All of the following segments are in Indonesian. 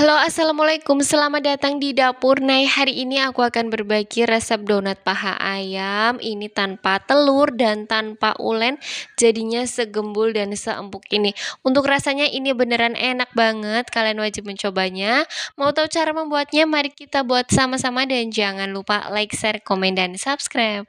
Halo, assalamualaikum. Selamat datang di dapur. Nah, hari ini aku akan berbagi resep donat paha ayam. Ini tanpa telur dan tanpa ulen, jadinya segembul dan seempuk ini. Untuk rasanya ini beneran enak banget. Kalian wajib mencobanya. Mau tahu cara membuatnya? Mari kita buat sama-sama dan jangan lupa like, share, komen, dan subscribe.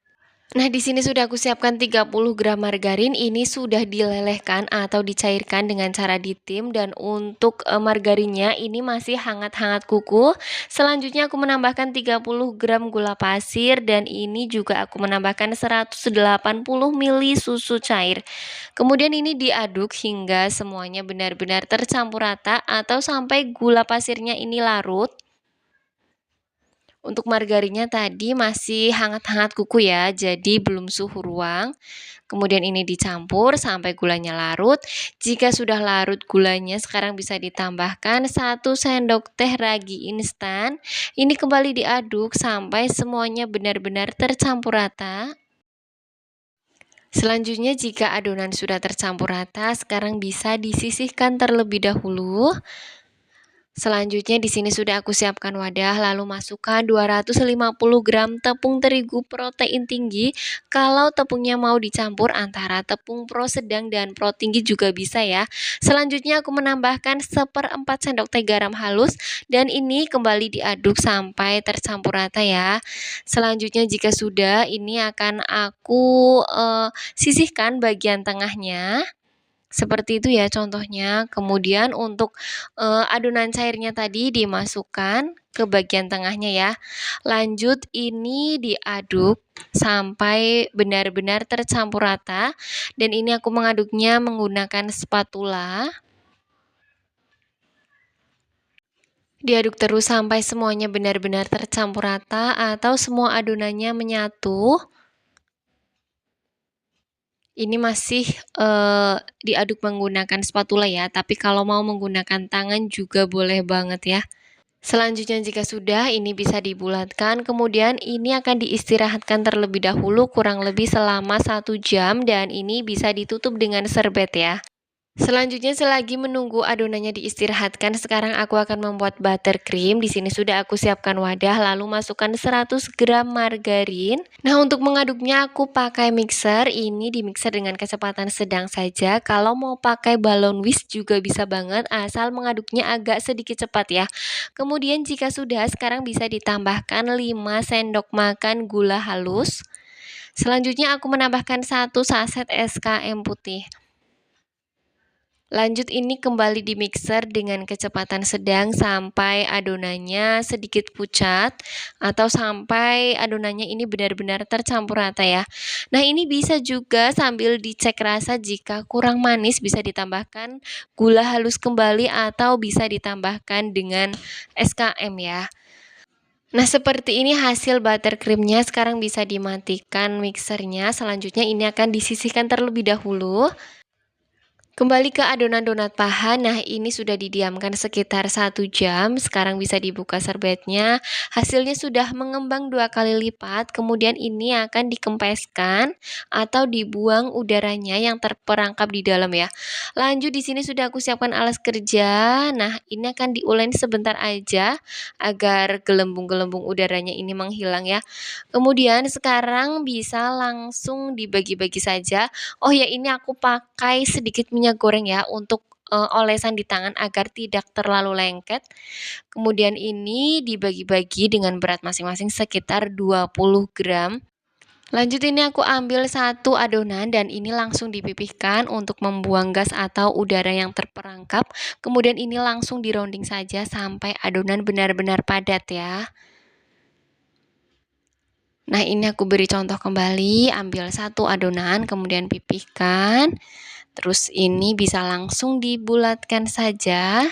Nah, di sini sudah aku siapkan 30 gram margarin. Ini sudah dilelehkan atau dicairkan dengan cara ditim, dan untuk margarinnya ini masih hangat-hangat kuku. Selanjutnya aku menambahkan 30 gram gula pasir, dan ini juga aku menambahkan 180 ml susu cair. Kemudian ini diaduk hingga semuanya benar-benar tercampur rata atau sampai gula pasirnya ini larut. Untuk margarinnya tadi masih hangat-hangat kuku ya, jadi belum suhu ruang. Kemudian ini dicampur sampai gulanya larut. Jika sudah larut gulanya, sekarang bisa ditambahkan 1 sendok teh ragi instan. Ini kembali diaduk sampai semuanya benar-benar tercampur rata. Selanjutnya, jika adonan sudah tercampur rata, sekarang bisa disisihkan terlebih dahulu. Selanjutnya di sini sudah aku siapkan wadah, lalu masukkan 250 gram tepung terigu protein tinggi. Kalau tepungnya mau dicampur antara tepung pro sedang dan pro tinggi juga bisa ya. Selanjutnya aku menambahkan 1/4 sendok teh garam halus, dan ini kembali diaduk sampai tercampur rata ya. Selanjutnya jika sudah, ini akan aku sisihkan bagian tengahnya. Seperti itu ya contohnya. Kemudian untuk adonan cairnya tadi dimasukkan ke bagian tengahnya ya. Lanjut ini diaduk sampai benar-benar tercampur rata, dan ini aku mengaduknya menggunakan spatula. Diaduk terus sampai semuanya benar-benar tercampur rata atau semua adonannya menyatu. Ini masih diaduk menggunakan spatula ya, tapi kalau mau menggunakan tangan juga boleh banget ya. Selanjutnya jika sudah, ini bisa dibulatkan, kemudian ini akan diistirahatkan terlebih dahulu kurang lebih selama 1 jam, dan ini bisa ditutup dengan serbet ya. Selanjutnya, selagi menunggu adonannya diistirahatkan, sekarang aku akan membuat buttercream. Di sini sudah aku siapkan wadah, lalu masukkan 100 gram margarin. Nah, untuk mengaduknya aku pakai mixer. Ini di mixer dengan kecepatan sedang saja. Kalau mau pakai balon whisk juga bisa banget, asal mengaduknya agak sedikit cepat ya. Kemudian jika sudah, sekarang bisa ditambahkan 5 sendok makan gula halus. Selanjutnya aku menambahkan 1 saset SKM putih. Lanjut ini kembali di mixer dengan kecepatan sedang sampai adonannya sedikit pucat atau sampai adonannya ini benar-benar tercampur rata ya. Nah, ini bisa juga sambil dicek rasa, jika kurang manis bisa ditambahkan gula halus kembali atau bisa ditambahkan dengan SKM ya. Nah, seperti ini hasil buttercreamnya. Sekarang bisa dimatikan mixernya. Selanjutnya ini akan disisihkan terlebih dahulu. Kembali ke adonan donat paha. Nah, ini sudah didiamkan sekitar 1 jam. Sekarang bisa dibuka serbetnya. Hasilnya sudah mengembang 2 kali lipat. Kemudian ini akan dikempeskan atau dibuang udaranya yang terperangkap di dalam ya. Lanjut di sini sudah aku siapkan alas kerja. Nah, ini akan diulen sebentar aja agar gelembung-gelembung udaranya ini menghilang ya. Kemudian sekarang bisa langsung dibagi-bagi saja. Oh ya, ini aku pakai sedikit minyak goreng ya untuk olesan di tangan agar tidak terlalu lengket. Kemudian ini dibagi-bagi dengan berat masing-masing sekitar 20 gram. Lanjut ini aku ambil 1 adonan, dan ini langsung dipipihkan untuk membuang gas atau udara yang terperangkap. Kemudian ini langsung di-rounding saja sampai adonan benar-benar padat ya. Nah, ini aku beri contoh kembali, ambil 1 adonan, kemudian pipihkan. Terus ini bisa langsung dibulatkan saja.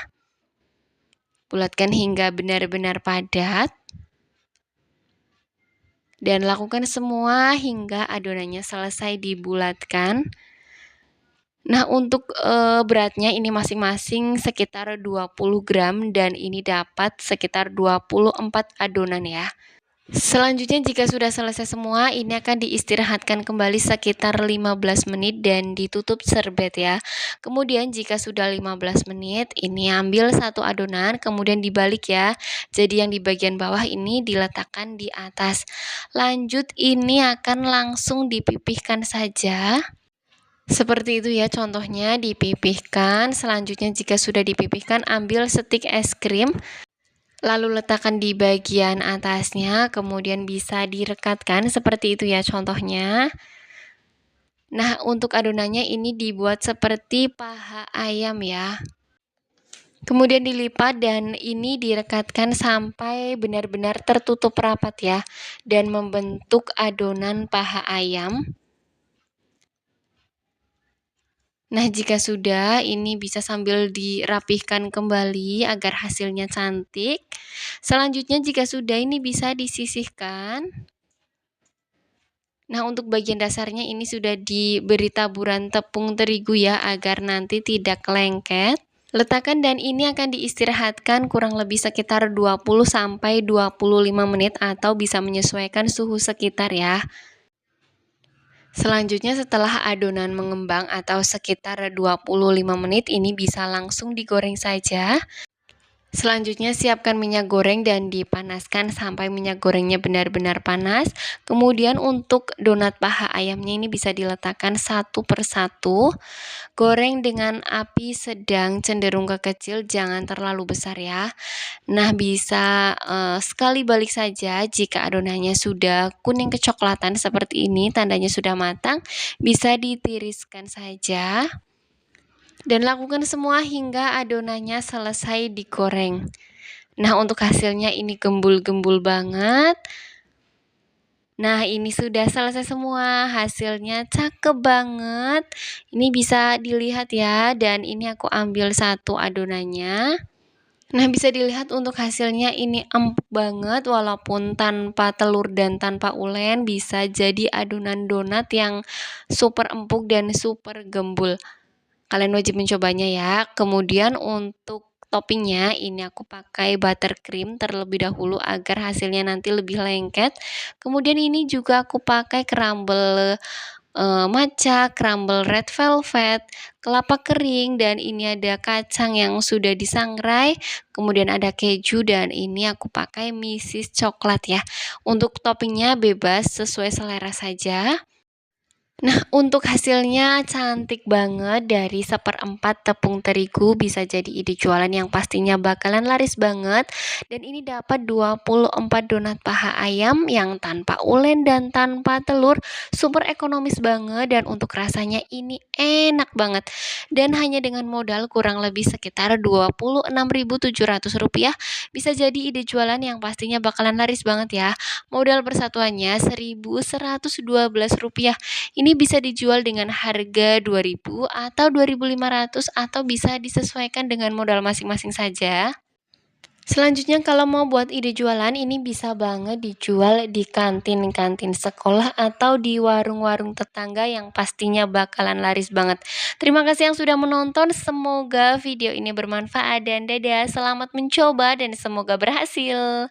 Bulatkan hingga benar-benar padat. Dan lakukan semua hingga adonannya selesai dibulatkan. Nah, untuk beratnya ini masing-masing sekitar 20 gram, dan ini dapat sekitar 24 adonan ya. Selanjutnya jika sudah selesai semua, ini akan diistirahatkan kembali sekitar 15 menit dan ditutup serbet ya. Kemudian jika sudah 15 menit, ini ambil satu adonan, kemudian dibalik ya. Jadi yang di bagian bawah ini diletakkan di atas. Lanjut ini akan langsung dipipihkan saja. Seperti itu ya contohnya, dipipihkan. Selanjutnya jika sudah dipipihkan, ambil stik es krim. Lalu letakkan di bagian atasnya, kemudian bisa direkatkan seperti itu ya contohnya. Nah, untuk adonannya ini dibuat seperti paha ayam ya. Kemudian dilipat dan ini direkatkan sampai benar-benar tertutup rapat ya, dan membentuk adonan paha ayam. Nah, jika sudah, ini bisa sambil dirapihkan kembali agar hasilnya cantik. Selanjutnya jika sudah, ini bisa disisihkan. Nah, untuk bagian dasarnya ini sudah diberi taburan tepung terigu ya, agar nanti tidak lengket. Letakkan dan ini akan diistirahatkan kurang lebih sekitar 20-25 menit atau bisa menyesuaikan suhu sekitar ya. Selanjutnya setelah adonan mengembang atau sekitar 25 menit ini bisa langsung digoreng saja. Selanjutnya siapkan minyak goreng dan dipanaskan sampai minyak gorengnya benar-benar panas. Kemudian untuk donat paha ayamnya ini bisa diletakkan satu persatu. Goreng dengan api sedang cenderung ke kecil, jangan terlalu besar ya. Nah, bisa sekali balik saja jika adonannya sudah kuning kecoklatan seperti ini, tandanya sudah matang, bisa ditiriskan saja. Dan lakukan semua hingga adonannya selesai digoreng. Nah, untuk hasilnya ini gembul-gembul banget. Nah, ini sudah selesai semua. Hasilnya cakep banget. Ini bisa dilihat ya, dan ini aku ambil satu adonannya. Nah, bisa dilihat untuk hasilnya ini empuk banget walaupun tanpa telur dan tanpa ulen, bisa jadi adonan donat yang super empuk dan super gembul. Kalian wajib mencobanya ya. Kemudian untuk toppingnya ini aku pakai buttercream terlebih dahulu agar hasilnya nanti lebih lengket. Kemudian ini juga aku pakai crumble matcha, crumble red velvet, kelapa kering, dan ini ada kacang yang sudah disangrai, kemudian ada keju, dan ini aku pakai misis coklat ya. Untuk toppingnya bebas sesuai selera saja. Nah, untuk hasilnya cantik banget, dari seperempat tepung terigu bisa jadi ide jualan yang pastinya bakalan laris banget. Dan ini dapat 24 donat paha ayam yang tanpa ulen dan tanpa telur, super ekonomis banget, dan untuk rasanya ini enak banget. Dan hanya dengan modal kurang lebih sekitar Rp26.700 bisa jadi ide jualan yang pastinya bakalan laris banget ya. Modal persatuannya Rp1.112. Ini bisa dijual dengan harga 2.000 atau 2.500 atau bisa disesuaikan dengan modal masing-masing saja. Selanjutnya kalau mau buat ide jualan ini bisa banget dijual di kantin-kantin sekolah atau di warung-warung tetangga yang pastinya bakalan laris banget. Terima kasih yang sudah menonton, semoga video ini bermanfaat dan dadah, selamat mencoba dan semoga berhasil.